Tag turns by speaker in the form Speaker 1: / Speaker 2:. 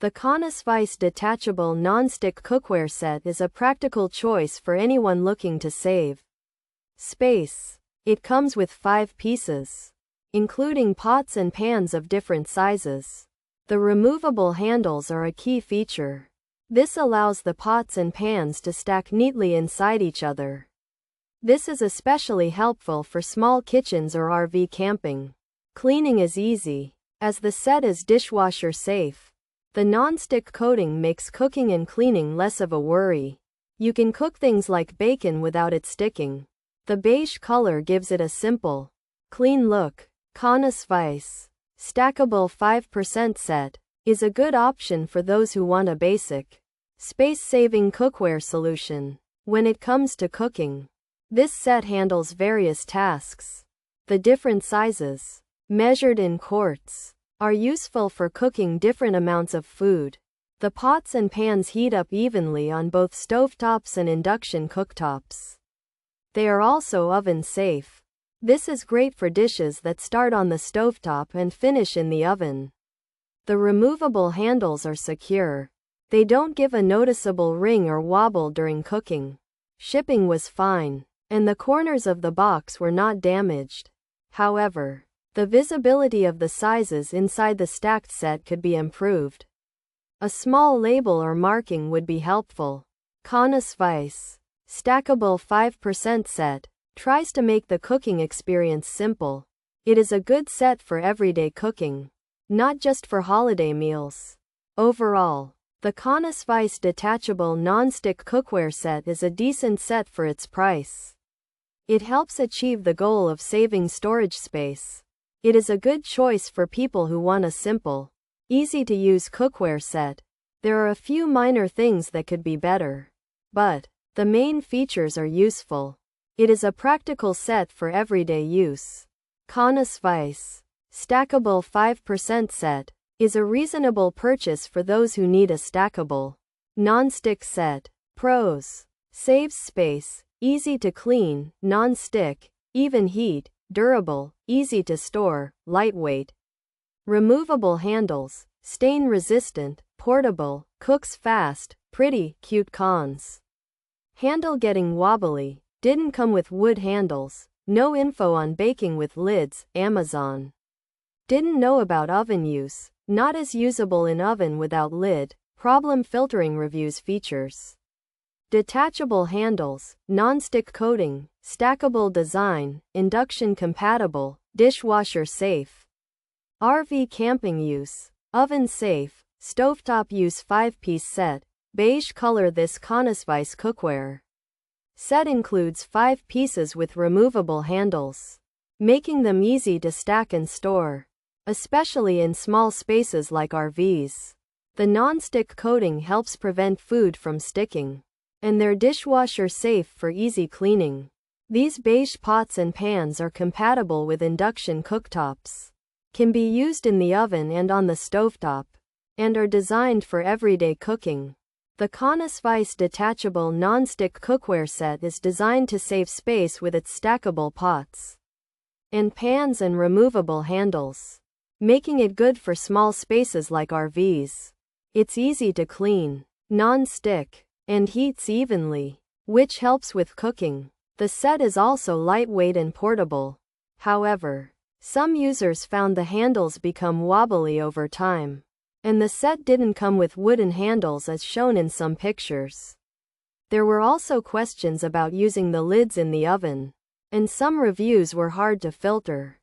Speaker 1: The Caannasweis Detachable Nonstick Cookware Set is a practical choice for anyone looking to save space. It comes with 5 pieces, including pots and pans of different sizes. The removable handles are a key feature. This allows the pots and pans to stack neatly inside each other. This is especially helpful for small kitchens or RV camping. Cleaning is easy, as the set is dishwasher safe. The non-stick coating makes cooking and cleaning less of a worry. You can cook things like bacon without it sticking. The beige color gives it a simple, clean look. Caannasweis Stackable 5% set is a good option for those who want a basic, space-saving cookware solution. When it comes to cooking, this set handles various tasks. The different sizes, measured in quarts, are useful for cooking different amounts of food. The pots and pans heat up evenly on both stovetops and induction cooktops. They are also oven safe. This is great for dishes that start on the stovetop and finish in the oven. The removable handles are secure. They don't give a noticeable ring or wobble during cooking. Shipping was fine, and the corners of the box were not damaged. However, the visibility of the sizes inside the stacked set could be improved. A small label or marking would be helpful. Caannasweis Stackable 5% set tries to make the cooking experience simple. It is a good set for everyday cooking, not just for holiday meals. Overall, the Caannasweis Detachable Nonstick Cookware Set is a decent set for its price. It helps achieve the goal of saving storage space. It is a good choice for people who want a simple, easy-to-use cookware set. There are a few minor things that could be better, but the main features are useful. It is a practical set for everyday use. Caannasweis Stackable 5% set is a reasonable purchase for those who need a stackable, non-stick set. Pros: saves space, easy to clean, non-stick, even heat, durable, easy to store, lightweight. Removable handles, stain resistant, portable, cooks fast, pretty, cute. Cons: handle getting wobbly, didn't come with wood handles, no info on baking with lids. Amazon. Didn't know about oven use, not as usable in oven without lid, problem filtering. Reviews. Features: detachable handles, non-stick coating, stackable design, induction compatible, dishwasher safe. RV camping use, oven safe, stovetop use. 5-piece set, beige color. This Caannasweis cookware set includes 5 pieces with removable handles, making them easy to stack and store, especially in small spaces like RVs. The non-stick coating helps prevent food from sticking, and they're dishwasher safe for easy cleaning. These beige pots and pans are compatible with induction cooktops, can be used in the oven and on the stovetop, and are designed for everyday cooking. The Caannasweis Detachable Nonstick Cookware Set is designed to save space with its stackable pots and pans and removable handles, making it good for small spaces like RVs. It's easy to clean, non-stick, and heats evenly, which helps with cooking. The set is also lightweight and portable. However, some users found the handles become wobbly over time, and the set didn't come with wooden handles as shown in some pictures. There were also questions about using the lids in the oven, and some reviews were hard to filter.